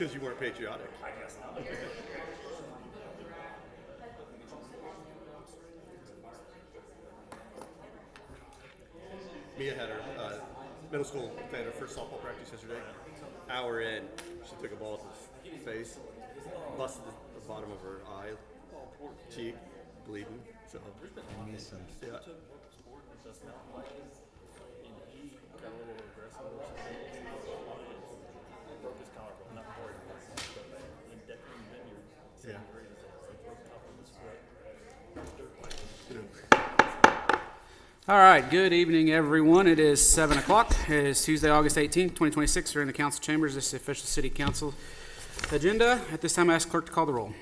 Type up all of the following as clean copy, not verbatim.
because you weren't patriotic. I guess not. Mia had her middle school. They had her first softball practice yesterday. Hour in, she took a ball to the face, busted the bottom of her eye, cheek, bleeding. So yeah. Broke his collarbone, not worried about it, but indefinitely vineyard. Yeah. Broke top of his foot. All right, good evening, everyone. It is 7 o'clock. It is Tuesday, August 18th, 2026. We're in the council chambers. This is the official city council agenda. At this time, I ask clerk to call the roll.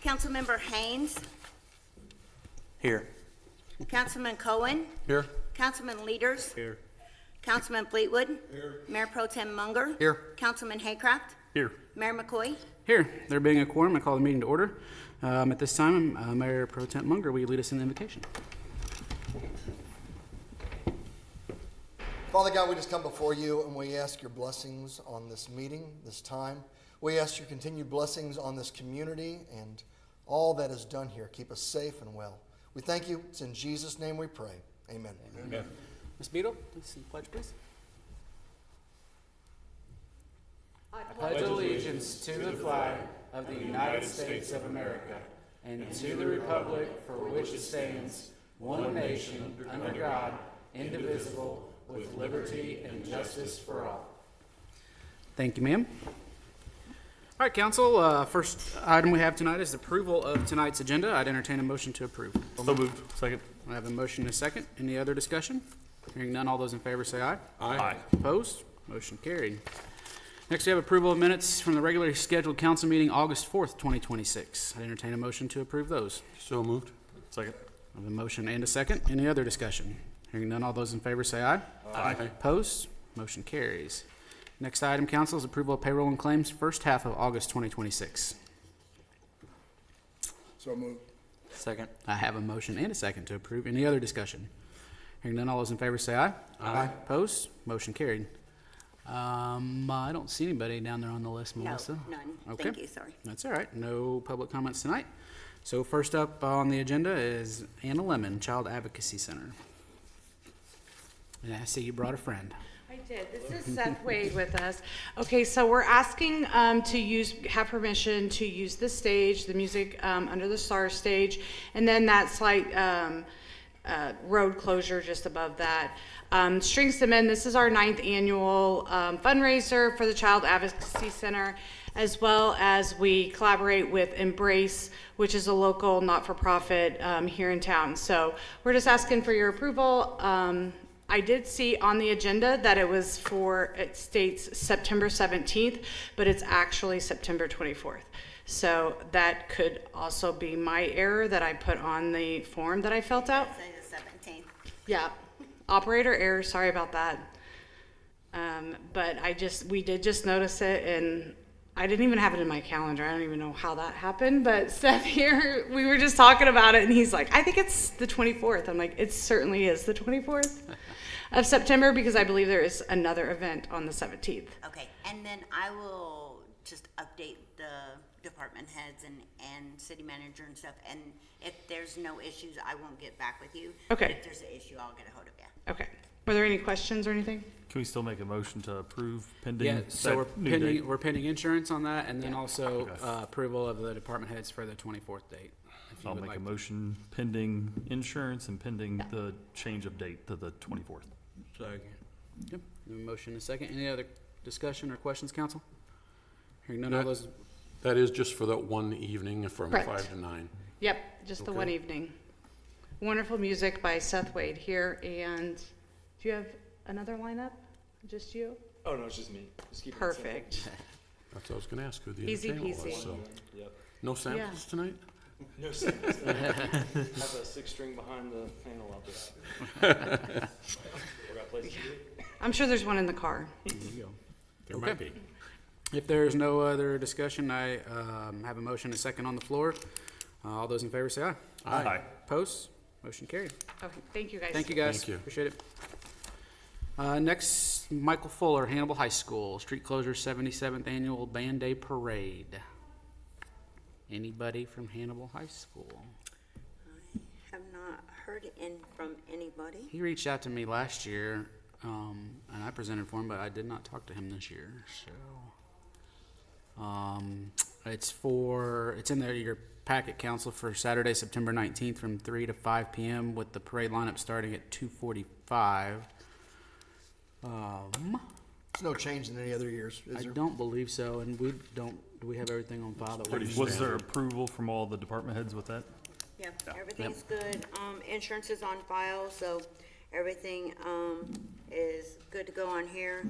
Councilmember Haynes, Here. Councilman Cohen, Here. Councilman Leaders, Here. Councilman Fleetwood, Mayor Pro Tem Munger, Here. Councilman Haycraft, Here. Mayor McCoy. Here. There being a quorum, I call the meeting to order. At this time, Mayor Pro Tem Munger, will you lead us in the invocation? Father God, we just come before you and we ask your blessings on this meeting, this time. We ask your continued blessings on this community and all that is done here. Keep us safe and well. We thank you. It's in Jesus' name we pray. Amen. Amen. Ms. Beadle, please pledge, please. I pledge allegiance to the flag of the United States of America and to the republic for which it stands, one nation, under God, indivisible, with liberty and justice for all. Thank you, ma'am. All right, council, first item we have tonight is approval of tonight's agenda. I'd entertain a motion to approve. So moved. Second. I have a motion and a second. Any other discussion? Hearing none, all those in favor say aye. Aye. Opposed? Motion carried. Next, we have approval of minutes from the regularly scheduled council meeting August 4th, 2026. I'd entertain a motion to approve those. So moved. Second. I have a motion and a second. Any other discussion? Hearing none, all those in favor say aye. Aye. Opposed? Motion carries. Next item, council, is approval of payroll and claims first half of August 2026. So moved. Second. I have a motion and a second to approve. Any other discussion? Hearing none, all those in favor say aye. Aye. Opposed? Motion carried. I don't see anybody down there on the list, No, Melissa. none. Okay. Thank you, sorry. That's all right. No public comments tonight. So first up on the agenda is Anna Lemon, Child Advocacy Center. And I see you brought a friend. I did. This is Seth Wade with us. Okay, so we're asking to have permission to use the stage, the music under the Star stage, and then that slight road closure just above that. Strings to Mend, this is our 9th annual fundraiser for the Child Advocacy Center, as well as we collaborate with Embrace, which is a local not-for-profit here in town. So we're just asking for your approval. I did see on the agenda that it states September 17th, but it's actually September 24th. So that could also be my error that I put on the form that I filled out. Say the 17th. Yeah, operator error, sorry about that. But we did just notice it, and I didn't even have it in my calendar. I don't even know how that happened, but Seth here, we were just talking about it, and he's like, I think it's the 24th. I'm like, it certainly is the 24th of September, because I believe there is another event on the 17th. Okay, and then I will just update the department heads and city manager and stuff, and if there's no issues, I won't get back with you. Okay. But if there's an issue, I'll get a hold of you. Okay. Were there any questions or anything? Can we still make a motion to approve pending? Yeah, so that new date? we're pending insurance on that, and then also Okay. approval of the department heads for the 24th date. if you I'll would make like a to. motion pending insurance and pending the change of date to the 24th. Yep. A motion and a second. Any other discussion or questions, council? Hearing none of those. That is just for that one evening from Correct. 5 to 9. Yep, just the one Okay. evening. Wonderful music by Seth Wade here, and do you have another lineup? Just you? Oh, no, it's just me. Just keep it Perfect. That's what I was going to ask who the Easy entertainment was. peasy. So. simple. Yep. No samples tonight? No sense. Have a 6 string behind the panel out there. We got places to do it. I'm sure there's one in the car. There you go. There Okay. might be. If there's no other discussion, I have a motion and a second on the floor. All those in favor say aye. Aye. Opposed? Motion carried. Okay, thank you guys. Thank you, guys. Thank you. Appreciate it. Next, Michael Fuller, Hannibal High School, street closure, 77th Annual Band Day Parade. Anybody from Hannibal High School? Have not heard from anybody. He reached out to me last year, and I presented for him, but I did not talk to him this year, so. It's in your packet, council, for Saturday, September 19th from 3 to 5 p.m. with the parade lineup starting at 2:45. There's no change in any other years, is I there? don't believe so, and do we have everything on file that we? Was there approval from all the department heads with that? Yeah, everything's good. Insurance is on file, so everything, is good to go on here.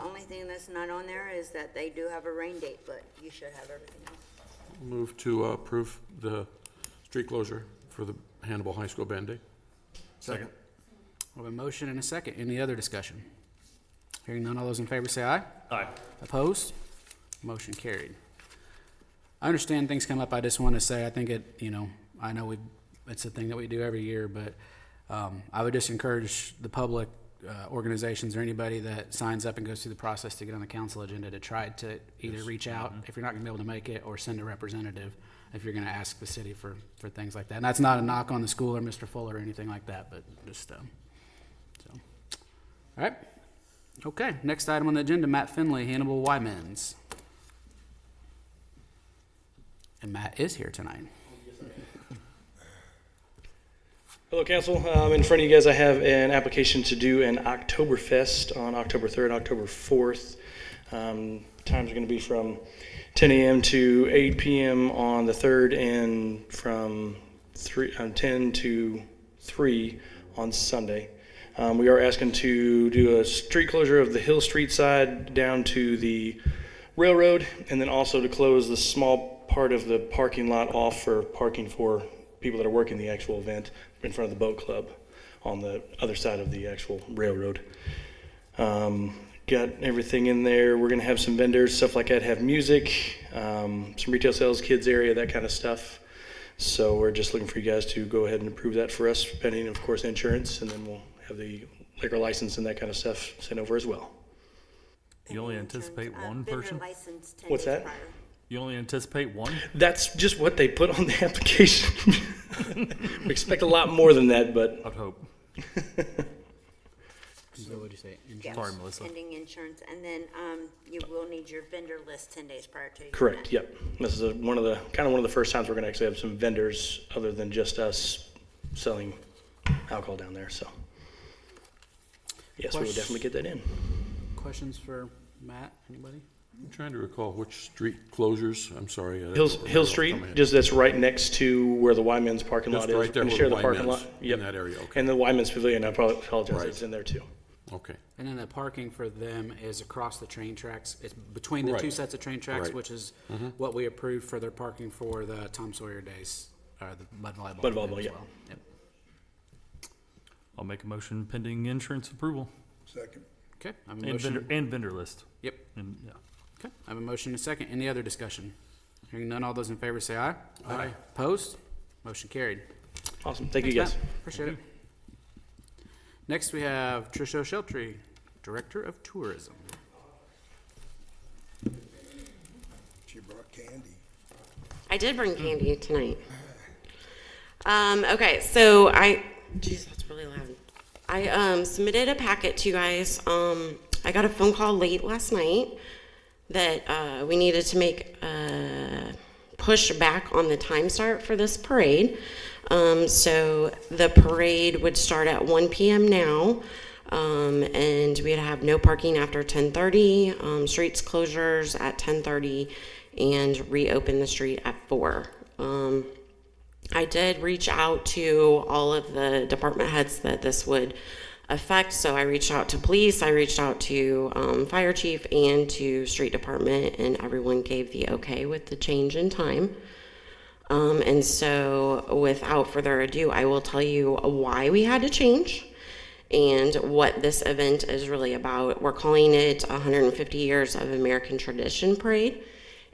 Only thing that's not on there is that they do have a rain date, but you should have everything else. Move to approve the street closure for the Hannibal High School Band Day. Second. We have a motion and a second. Any other discussion? Hearing none, all those in favor say aye. Aye. Opposed? Motion carried. I understand things come up. I just want to say, I think I know it's a thing that we do every year, but I would just encourage the public, organizations or anybody that signs up and goes through the process to get on the council agenda to try to either reach out if you're not going to be able to make it, or send a representative if you're going to ask the city for things like that. And that's not a knock on the school or Mr. Fuller or anything like that, but just so. All right. Okay, next item on the agenda, Matt Finley, Hannibal Y-Men's. And Matt is here tonight. Hello, council. In front of you guys, I have an application to do an Oktoberfest on October 3rd, October 4th. Times are going to be from 10 a.m. to 8 p.m. on the 3rd, and from 10 to 3 on Sunday. We are asking to do a street closure of the Hill Street side down to the railroad, and then also to close the small part of the parking lot off for parking for people that are working the actual event in front of the boat club on the other side of the actual railroad. Got everything in there. We're going to have some vendors, stuff like that, have music, some retail sales, kids area, that kind of stuff. So we're just looking for you guys to go ahead and approve that for us, pending, of course, insurance, and then we'll have the liquor license and that kind of stuff sent over as well. You only anticipate one Vendor person? license 10 What's days that? prior. You only anticipate one? That's just what they put on the application. We expect a lot more than that, but I'd hope. So what'd you say? Yeah, Sorry, Melissa. pending insurance, and then, you will need your vendor list 10 days prior to. your correct, event. yep. This is one of the first times we're going to actually have some vendors other than just us selling alcohol down there, so. Yes, we will Question- definitely get that in. Questions for Matt? Anybody? I'm trying to recall which street closures, I'm sorry. Hill Street, just that's right next to where the Wyman's parking lot Just is. right there Gonna where share the the parking Wyman's, lot. in Yep. that area, okay. And the Wyman's Pavilion, I probably apologize, Right. it's in there too. Okay, And then the parking for them is across the train tracks. It's between the Right. two sets of train tracks, Right. which is what we approved for their parking for the Tom Sawyer Days, or the Bud Volleyball. Bud event Volleyball, as yeah. well. Yep. I'll make a motion pending insurance approval Second. Okay, I have a and vendor, motion. and vendor list. Yep. And, yeah. Okay, I have a motion and a second. Any other discussion? Hearing none, all those in favor say aye. Aye. Opposed? Motion carried. Awesome, thank you Thanks, guys. Matt. Appreciate it. Next, we have Tricia Sheltree, Director of Tourism. She brought candy. I did bring candy tonight. Okay, so geez, that's really loud. I submitted a packet to you guys. I got a phone call late last night that we needed to make a push back on the time start for this parade. So the parade would start at 1 p.m. now, and we'd have no parking after 10:30, streets closures at 10:30, and reopen the street at 4. I did reach out to all of the department heads that this would affect. So I reached out to police, I reached out to fire chief and to street department, and everyone gave the okay with the change in time. And so without further ado, I will tell you why we had to change and what this event is really about. We're calling it 150 Years of American Tradition Parade.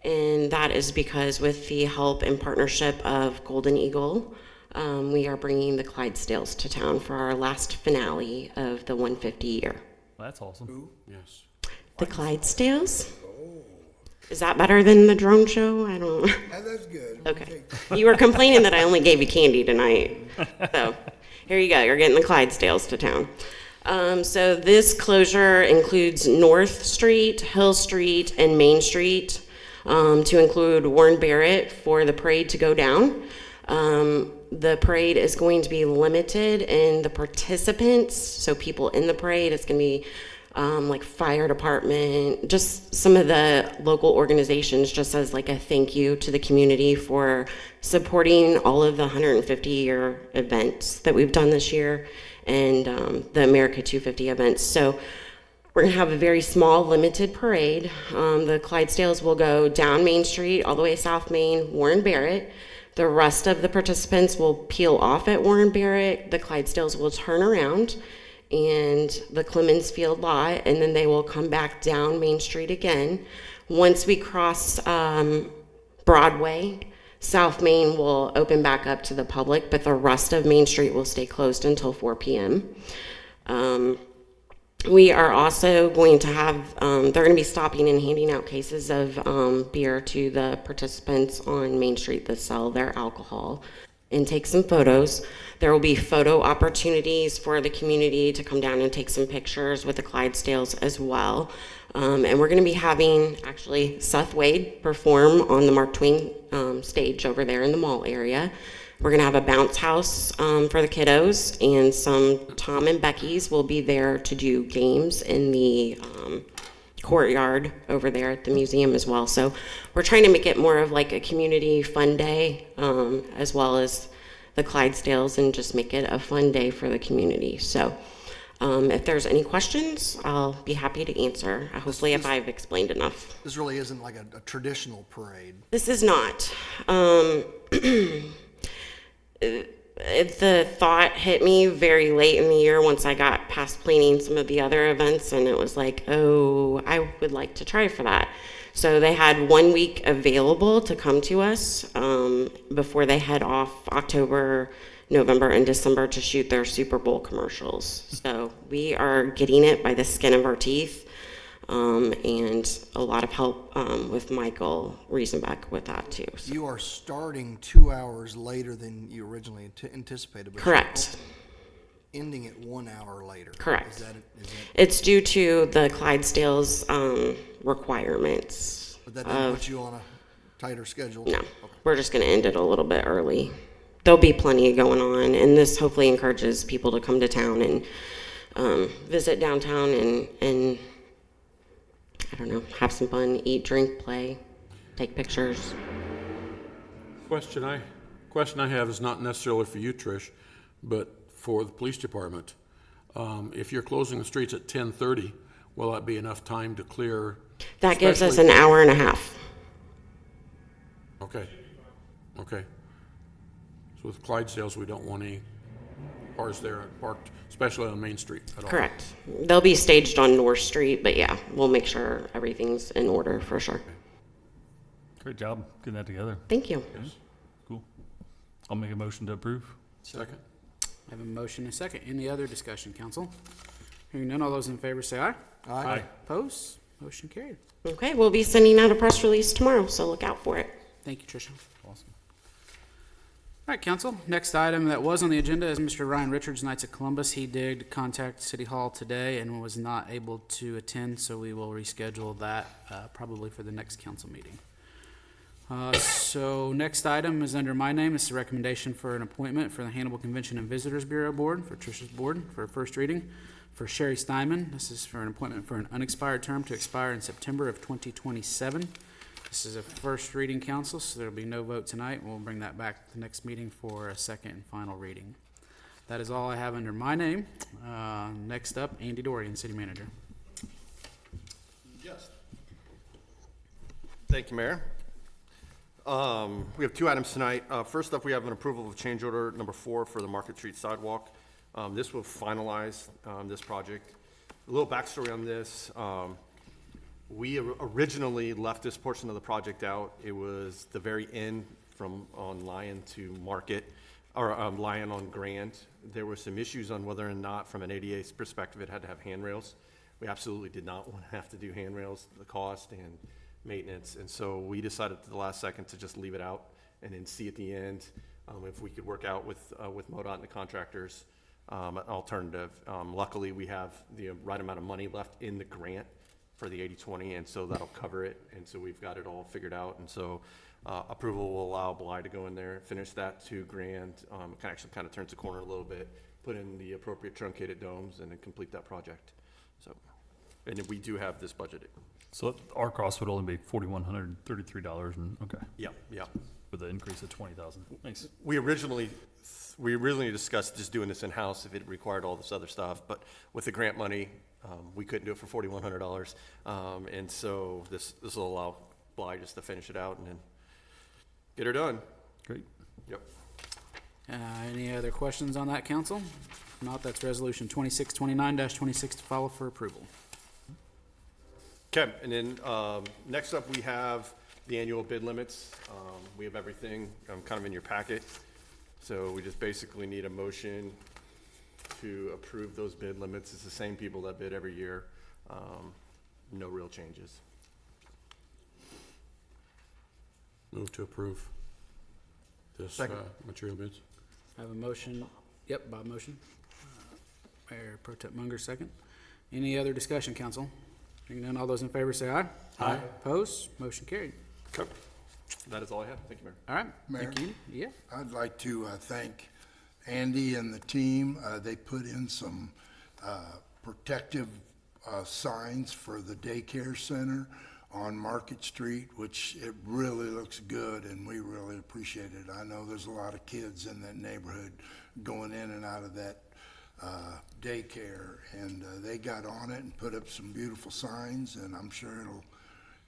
And that is because with the help and partnership of Golden Eagle, we are bringing the Clydesdales to town for our last finale of the 150 year. That's awesome. Yes. The Clydesdales. Is that better than the drone show? I don't. That's good. Okay. You were complaining that I only gave you candy tonight. So here you go. You're getting the Clydesdales to town. So this closure includes North Street, Hill Street, and Main Street, to include Warren Barrett for the parade to go down. The parade is going to be limited in the participants, so people in the parade. It's going to be like fire department, just some of the local organizations, just as like a thank you to the community for supporting all of the 150-year events that we've done this year, and the America 250 events. So we're gonna have a very small, limited parade. The Clydesdales will go down Main Street, all the way South Main, Warren Barrett. The rest of the participants will peel off at Warren Barrett. The Clydesdales will turn around and the Clemens Field lot, and then they will come back down Main Street again. Once we cross Broadway, South Main will open back up to the public, but the rest of Main Street will stay closed until 4 p.m. We are also going to have, they're going to be stopping and handing out cases of beer to the participants on Main Street that sell their alcohol and take some photos. There will be photo opportunities for the community to come down and take some pictures with the Clydesdales as well. And we're going to be having, actually, Seth Wade perform on the Mark Twain stage over there in the mall area. We're going to have a bounce house for the kiddos, and some Tom and Becky's will be there to do games in the courtyard over there at the museum as well. So we're trying to make it more of like a community fun day, as well as the Clydesdales, and just make it a fun day for the community. So if there's any questions, I'll be happy to answer, hopefully if I've explained enough. This really isn't like a traditional parade. This is not. The thought hit me very late in the year once I got past planning some of the other events, and it was like, oh, I would like to try for that. So they had 1 week available to come to us before they head off October, November, and December to shoot their Super Bowl commercials. So we are getting it by the skin of our teeth, and a lot of help with Michael Riesenbeck with that too. So. You are starting 2 hours later than you originally anticipated. But Correct. Ending it 1 hour later. Correct. Is that It's due to the Clydesdales requirements. But that didn't put you on a tighter schedule? No, Okay. we're just going to end it a little bit early. There'll be plenty going on, and this hopefully encourages people to come to town and visit downtown and I don't know, have some fun, eat, drink, play, take pictures. Question I have is not necessarily for you, Trish, but for the police department. If you're closing the streets at 10:30, will that be enough time to clear? That gives us an hour and a half. Okay. So with Clydesdales, we don't want any cars there parked, especially on Main Street at all. Correct. They'll be staged on North Street, but yeah, we'll make sure everything's in order for sure. Great job getting that together. Thank you. Cool. I'll make a motion to approve. Second? I have a motion and a second. Any other discussion, council? Hearing none, all those in favor say aye. Aye. Opposed? Motion carried. Okay, we'll be sending out a press release tomorrow, so look out for it. Thank you, Tricia. Awesome. All right, council. Next item that was on the agenda is Mr. Ryan Richards, Knights of Columbus. He did contact City Hall today and was not able to attend, so we will reschedule that probably for the next council meeting. So next item is under my name. This is a recommendation for an appointment for the Hannibal Convention and Visitors Bureau Board, for Tricia's board, for first reading. For Sherry Steinman, this is for an appointment for an unexpired term to expire in September of 2027. This is a first reading, council, so there'll be no vote tonight. We'll bring that back to the next meeting for a second and final reading. That is all I have under my name. Next up, Andy Dorian, City Manager. Yes. Thank you, Mayor. We have two items tonight. First up, we have an approval of change order number 4 for the Market Street sidewalk. This will finalize this project. A little backstory on this. We originally left this portion of the project out. It was the very end from on Lyon to Market, or Lyon on Grand. There were some issues on whether or not, from an ADA perspective, it had to have handrails. we absolutely did not want to have to do handrails, the cost and maintenance. And so we decided at the last second to just leave it out and then see at the end if we could work out with MoDOT and the contractors an alternative. Luckily, we have the right amount of money left in the grant for the 80/20, and so that'll cover it. And so we've got it all figured out. And so approval will allow Bly to go in there, finish that $2,000. Actually kind of turns the corner a little bit, put in the appropriate truncated domes, and then complete that project. So, and then we do have this budgeted. So our cost would only be $4,133 and, okay, Yeah, yeah. with an increase of 20,000. Thanks. We originally discussed just doing this in-house if it required all this other stuff, but with the grant money, we couldn't do it for $4,100. And so this will allow Bly just to finish it out and then get her done. Great. Yep. Any other questions on that, council? If not, that's resolution 2629-26 to follow for approval. Okay, and then next up, we have the annual bid limits. We have everything kind of in your packet. So we just basically need a motion to approve those bid limits. It's the same people that bid every year. No real changes. Move to approve this Second. material bids. I have a motion, Bob motion. Mayor Pro Tem Munger, second. Any other discussion, council? Hearing none, all those in favor say aye. Aye. Opposed? Motion carried. Okay. That is all I have. Thank you, Mayor. All right, Mayor? thank you. Yeah. I'd like to thank Andy and the team. They put in some protective signs for the daycare center on Market Street, which it really looks good, and we really appreciate it. I know there's a lot of kids in that neighborhood going in and out of that daycare, and they got on it and put up some beautiful signs, and I'm sure it'll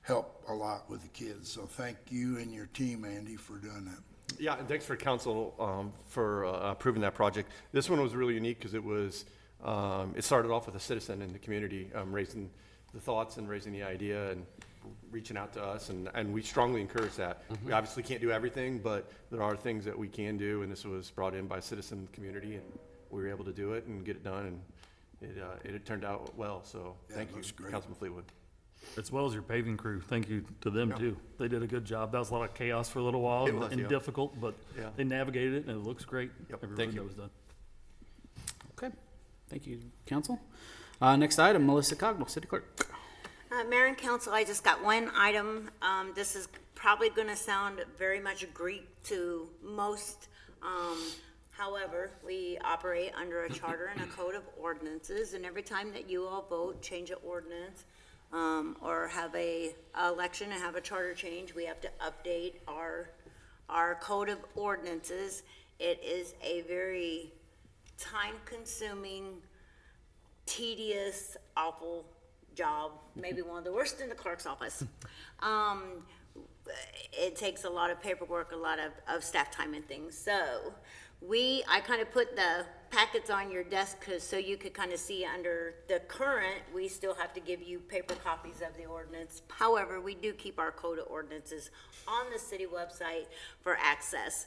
help a lot with the kids. So thank you and your team, Andy, for doing that. Yeah, and thanks for council for approving that project. This one was really unique because it was, it started off with a citizen in the community raising the thoughts and raising the idea and reaching out to us, and we strongly encourage that. We obviously can't do everything, but there are things that we can do, and this was brought in by a citizen in the community, and we were able to do it and get it done, and it turned out well, so Yeah, thank it you, looks great. Councilman Fleetwood. As well as your paving crew. Thank you to them too. They did a good job. That was a lot of chaos for a little while It was, and yeah. difficult, but Yeah. they navigated it and it looks great. Yep, Every thank you. window was done. Okay, thank you, council. Next item, Melissa Cognell, city clerk. Mayor and council, I just got one item. This is probably gonna sound very much Greek to most. However, we operate under a charter and a code of ordinances, and every time that you all vote, change an ordinance, or have a election and have a charter change, we have to update our code of ordinances. It is a very time-consuming, tedious, awful job, maybe one of the worst in the clerk's office. It takes a lot of paperwork, a lot of staff time and things. So I kind of put the packets on your desk so you could kind of see under the current, we still have to give you paper copies of the ordinance. However, we do keep our code of ordinances on the city website for access.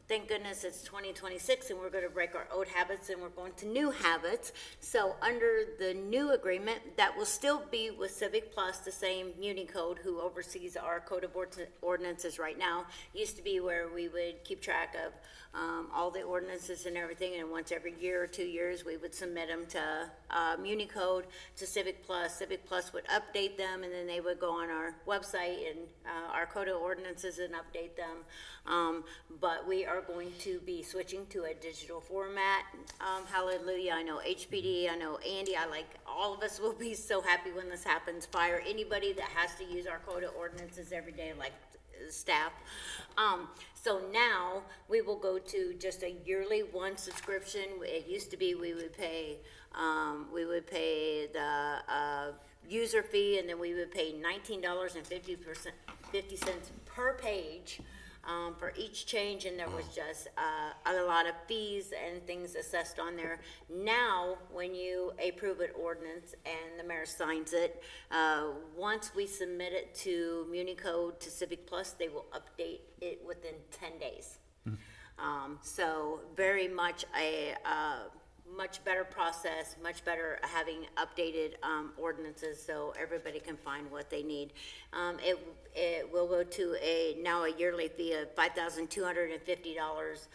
Thank goodness it's 2026 and we're going to break our old habits and we're going to new habits. So under the new agreement, that will still be with Civic Plus, the same Muni Code who oversees our code of ordinances right now. Used to be where we would keep track of all the ordinances and everything, and once every year or 2 years, we would submit them to Muni Code, to Civic Plus. Civic Plus would update them, and then they would go on our website and our code of ordinances and update them. But we are going to be switching to a digital format. Hallelujah. I know HPD, I know Andy, all of us will be so happy when this happens. Fire anybody that has to use our code of ordinances every day, like staff. So now we will go to just a yearly one subscription. It used to be we would pay the user fee, and then we would pay $19.50 per page for each change, and there was just a lot of fees and things assessed on there. Now, when you approve an ordinance and the mayor signs it, once we submit it to Muni Code, to Civic Plus, they will update it within 10 days. So very much a much better process, much better having updated ordinances so everybody can find what they need. It will go to now a yearly fee of $5,250,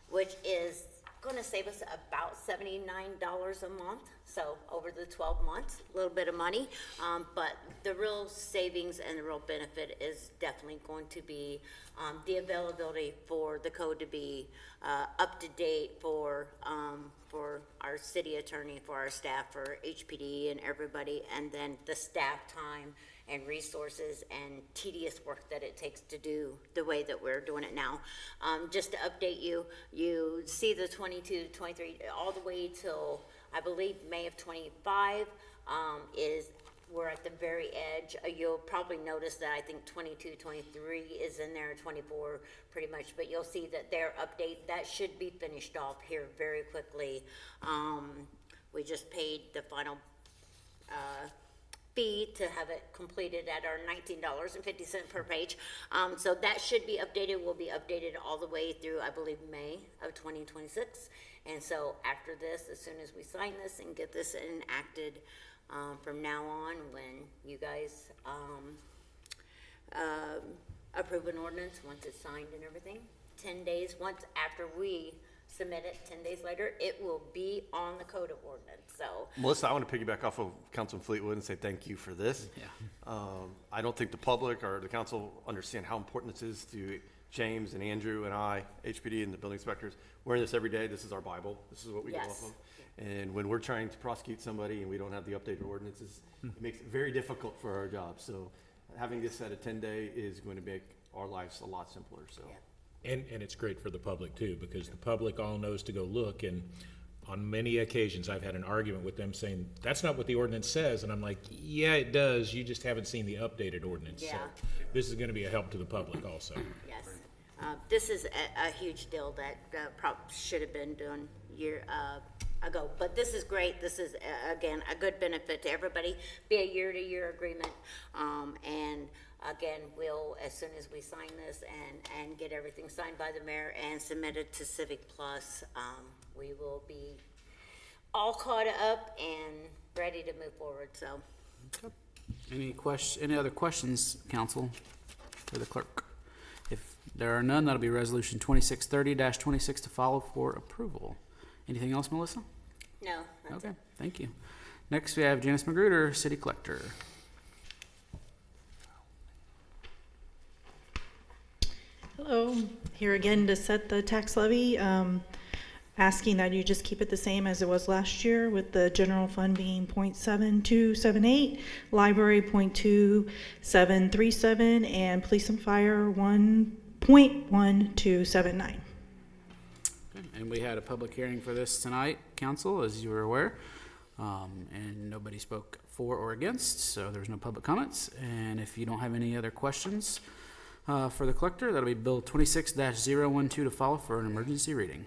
which is going to save us about $79 a month. So over the 12 months, a little bit of money, but the real savings and the real benefit is definitely going to be the availability for the code to be up to date for our city attorney, for our staff, for HPD and everybody, and then the staff time and resources and tedious work that it takes to do the way that we're doing it now. Just to update you, you see the 22, 23, all the way till I believe May of 25 we're at the very edge. You'll probably notice that I think 22, 23 is in there, 24 pretty much, but you'll see that their update, that should be finished off here very quickly. We just paid the final fee to have it completed at our $19.50 per page. So that should be updated, will be updated all the way through, I believe, May of 2026. And so after this, as soon as we sign this and get this enacted, from now on, when you guys approve an ordinance, once it's signed and everything, 10 days, once after we submit it, 10 days later, it will be on the code of ordinance. So Melissa, I want to piggyback off of Councilman Fleetwood and say thank you for this. Yeah. I don't think the public or the council understand how important this is to James and Andrew and I, HPD and the building inspectors. We're in this every day. This is our Bible. This is what we go Yes. off of. And when we're trying to prosecute somebody and we don't have the updated ordinances, it makes it very difficult for our job. So having this at a 10-day is going to make our lives a lot simpler, so. Yeah. And it's great for the public too, because the public all knows to go look, and on many occasions I've had an argument with them saying, that's not what the ordinance says, and I'm like, yeah, it does, you just haven't seen the updated ordinance. So Yeah. this is gonna be a help to the public also. Yes. This is a huge deal that probably should have been done year ago. But this is great. This is, again, a good benefit to everybody. Be a year-to-year agreement. And again, we'll, as soon as we sign this and get everything signed by the mayor and submitted to Civic Plus, we will be all caught up and ready to move forward, so. Any other questions, council, for the clerk? If there are none, that'll be resolution 2630-26 to follow for approval. Anything else, Melissa? No, that's it. Okay, thank you. Next, we have Janice Magruder, City Collector. Hello, here again to set the tax levy. Asking that you just keep it the same as it was last year, with the general fund being 0.7278, library 0.2737, and police and fire 1.1279. And we had a public hearing for this tonight, council, as you were aware. And nobody spoke for or against, so there's no public comments. And if you don't have any other questions for the collector, that'll be Bill 26-012 to follow for an emergency reading.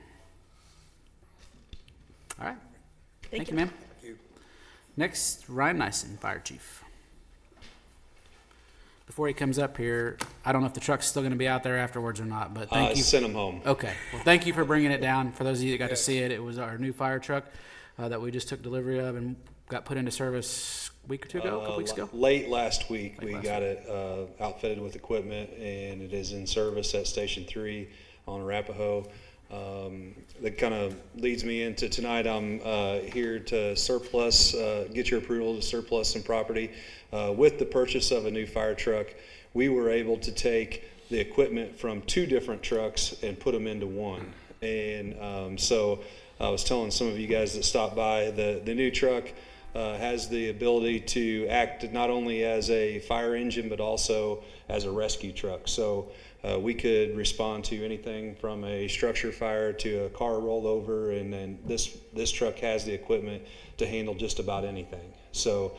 All right. Thank you, ma'am. Thank you. Next, Ryan Nyson, Fire Chief. Before he comes up here, I don't know if the truck's still going to be out there afterwards or not, but thank you. Send them home. Okay. Well, thank you for bringing it down. For those of you that got to see it, it was our new fire truck that we just took delivery of and got put into service a week or two ago, a couple weeks ago. Late last week, we last got it outfitted with equipment, and it is in service at Station 3 on Arapahoe. That kind of leads me into tonight. I'm here to surplus, get your approval to surplus some property. With the purchase of a new fire truck, we were able to take the equipment from 2 different trucks and put them into one. And so I was telling some of you guys that stopped by, the new truck has the ability to act not only as a fire engine, but also as a rescue truck. So we could respond to anything from a structure fire to a car rollover, and then this truck has the equipment to handle just about anything. So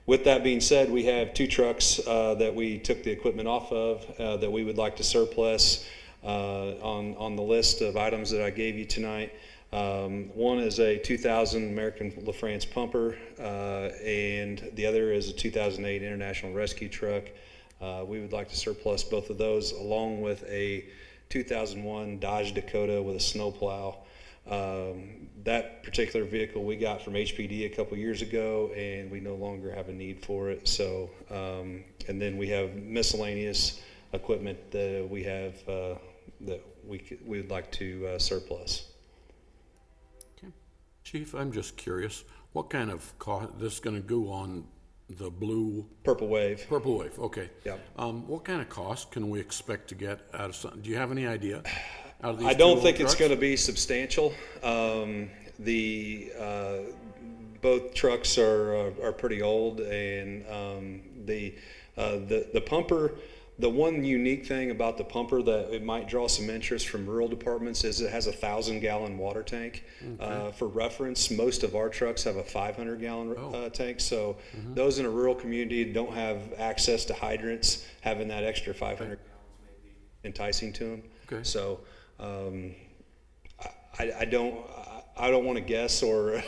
with that being said, we have 2 trucks that we took the equipment off of that we would like to surplus on the list of items that I gave you tonight. One is a 2000 American LaFrance pumper, and the other is a 2008 International Rescue truck. We would like to surplus both of those, along with a 2001 Dodge Dakota with a snowplow. That particular vehicle we got from HPD a couple years ago, and we no longer have a need for it. So, and then we have miscellaneous equipment that we have that we would like to surplus. Chief, I'm just curious, what kind of cost, this is gonna go on the blue? Purple Wave. Purple Wave, okay. Yep. What kind of cost can we expect to get out of some, do you have any idea? Out of these I two don't little think it's trucks? going to be substantial. Both trucks are pretty old, and the pumper. The one unique thing about the pumper that it might draw some interest from rural departments is it has a 1,000-gallon water tank. For reference, most of our trucks have a 500-gallon tank. So those in a rural community don't have access to hydrants. Having that extra 500 gallons may be enticing to them. Okay. So I don't want to guess or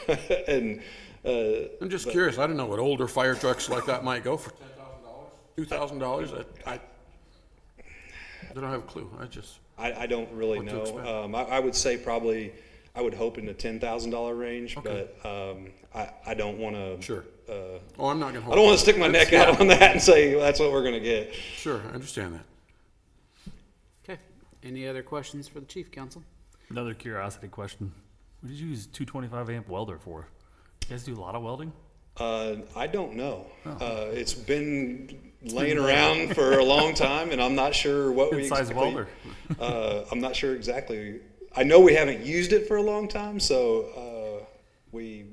and. I'm just curious, I don't know what older fire trucks like that might go for. $2,000? I don't have a clue. I don't really What to know. expect. I would say probably, I would hope in the $10,000 range, Okay. but I don't want to. Sure. Oh, I'm not gonna. I don't want to stick my neck out on that and say that's what we're going to get. Sure, I understand that. Okay. Any other questions for the chief, council? Another curiosity question. What did you use 225 amp welder for? You guys do a lot of welding? I don't know. Oh. It's been laying around for a long time, and I'm not sure what we Good size exactly. welder. I'm not sure exactly. I know we haven't used it for a long time, so we.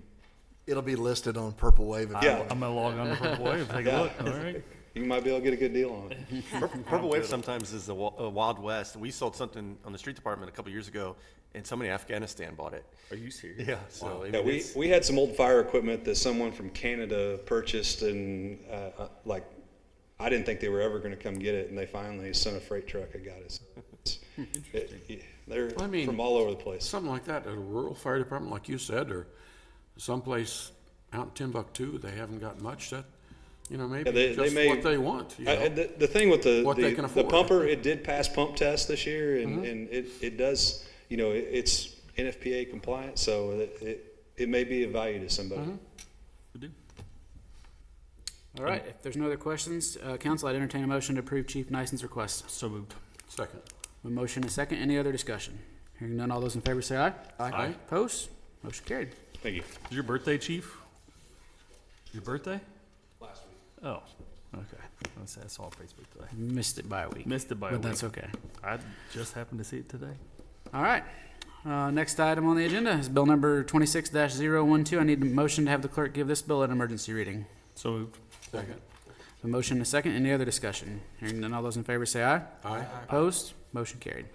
It'll be listed on Purple Wave. If you Yeah. want. I'm gonna log on to Purple Wave, take a look, all right? You might be able to get a good deal on it. Purple Wave sometimes is a Wild West. We sold something on the street department a couple years ago, and somebody in Afghanistan bought it. Are you serious? Yeah, so I Yeah, mean, we, it's- we had some old fire equipment that someone from Canada purchased, and like, I didn't think they were ever going to come get it, and they finally sent a freight truck and got it. So they're I mean, from all over the place. Something like that at a rural fire department, like you said, or someplace out in Timbuktu, they haven't got much. That, maybe Yeah, just may- what they want. The thing with What they can the afford. pumper, it did pass pump test this year, and, Mm-hmm. and it does, it's NFPA compliant, so it may be of value to somebody. Mm-hmm. Good deal. All right. If there's no other questions, council, I'd entertain a motion to approve Chief Nison's request. So moved. Second. A motion and a second. Any other discussion? Hearing none, all those in favor say aye. Aye. Opposed? Motion carried. Thank you. Is your birthday, Chief? Your birthday? Last week. Oh, okay. I saw on Facebook today. Missed it by a week. Missed it by a But week. that's okay. I just happened to see it today. All right. Next item on the agenda is bill number 26-012. I need a motion to have the clerk give this bill an emergency reading. So moved. Second. A motion and a second. Any other discussion? Hearing none, all those in favor say aye. Aye. Opposed? Motion carried.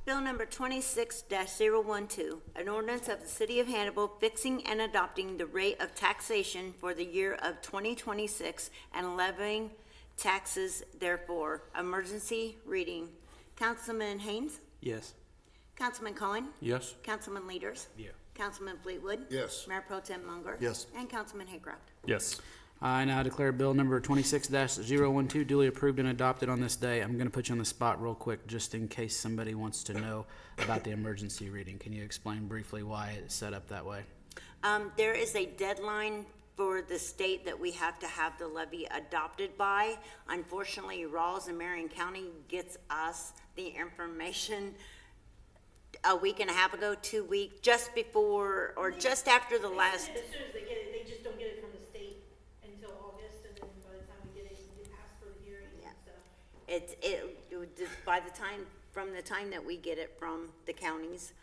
Bill number 26-012, an ordinance of the City of Hannibal fixing and adopting the rate of taxation for the year of 2026 and levying taxes therefore. Emergency reading. Councilman Haynes? Yes. Councilman Cohen? Yes. Councilman Leaders? Yeah. Councilman Fleetwood? Yes. Mayor Pro Tem Munger? Yes. And Councilman Haycraft. Yes. I now declare bill number 26-012 duly approved and adopted on this day. I'm going to put you on the spot real quick, just in case somebody wants to know about the emergency reading. Can you explain briefly why it's set up that way? There is a deadline for the state that we have to have the levy adopted by. Unfortunately, Rawls and Marion County gets us the information a week and a half ago, 2 weeks, just before, or just after the last. As soon as they get it, they just don't get it from the state until August, and then by the time we get it, it passed for the hearing and stuff. By the time, from the time that we get it from the counties,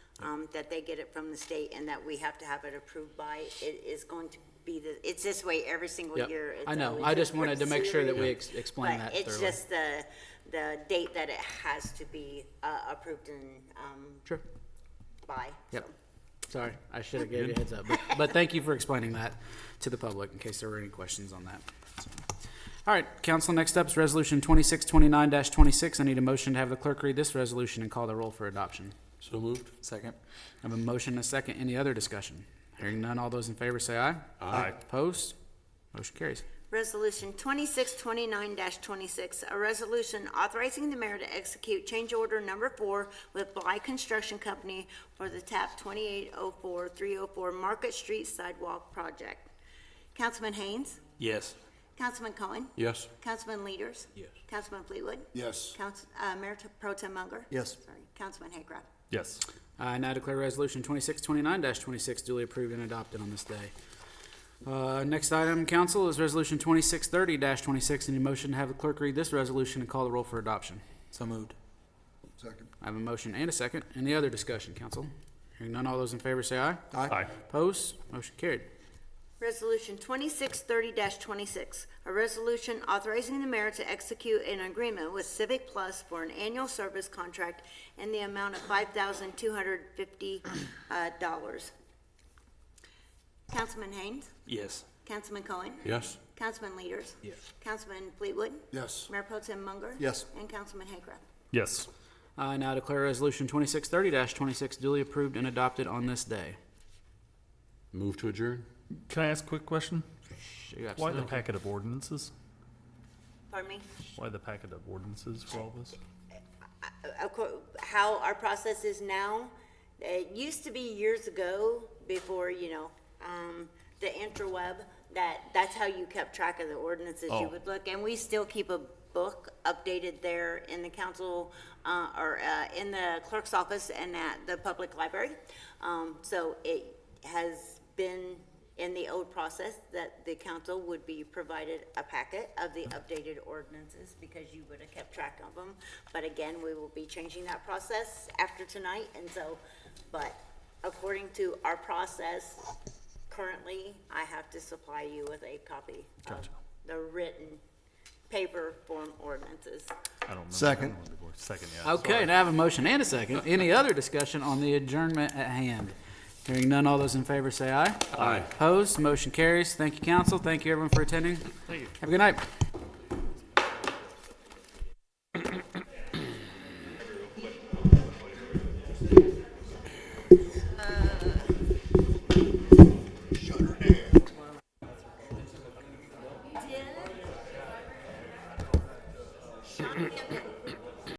that they get it from the state, and that we have to have it approved by, it is going to be it's this way every single Yep. year. It's I know. always I just a wanted to make sure that we serious- explain but that it's thoroughly. just the date that it has to be approved and Sure. by. Yep. Sorry, I should have gave you a heads up, but thank you for explaining that to the public in case there were any questions on that. So. All right, council, next up is resolution 2629-26. I need a motion to have the clerk read this resolution and call the roll for adoption. So moved. Second. I have a motion and a second. Any other discussion? Hearing none, all those in favor say aye. Aye. Opposed? Motion carries. Resolution 2629-26, a resolution authorizing the mayor to execute change order number 4 with Bly Construction Company for the TAP 2804-304 Market Street Sidewalk Project. Councilman Haynes? Yes. Councilman Cohen? Yes. Councilman Leaders? Yes. Councilman Fleetwood? Yes. Mayor Pro Tem Munger? Yes. Sorry, Councilman Haycraft. Yes. I now declare Resolution 2629-26 duly approved and adopted on this day. Next item, council, is Resolution 2630-26. Any motion to have the clerk read this resolution and call the roll for adoption? So moved. Second. I have a motion and a second. Any other discussion, council? Hearing none, all those in favor say aye. Aye. Opposed? Motion carried. Resolution 2630-26, a resolution authorizing the mayor to execute an agreement with Civic Plus for an annual service contract in the amount of $5,250. Councilman Haynes? Yes. Councilman Cohen? Yes. Councilman Leaders? Yes. Councilman Fleetwood? Yes. Mayor Pro Tem Munger? Yes. And Councilman Haycraft. Yes. I now declare Resolution 2630-26 duly approved and adopted on this day. Move to adjourn? Can I ask a quick question? Sure, Why the absolutely. packet of ordinances? Pardon me? Why the packet of ordinances for all this? How our process is now, it used to be years ago, before, the interweb, that's how you kept track of the ordinances. You Oh. would look, and we still keep a book updated there in the council, or in the clerk's office and at the public library. So it has been in the old process that the council would be provided a packet of the updated ordinances because you would have kept track of them. But again, we will be changing that process after tonight, and so, but according to our process, currently, I have to supply you with a copy of Gotcha. the written paper form ordinances. I don't remember. Second. that one before. Second, yeah. Okay, now I have a motion and a second. Any other discussion on the adjournment at hand? Hearing none, all those in favor say aye. Aye. Opposed? Motion carries. Thank you, council. Thank you, everyone, for attending. Thank you. Have a good night. Shut her down.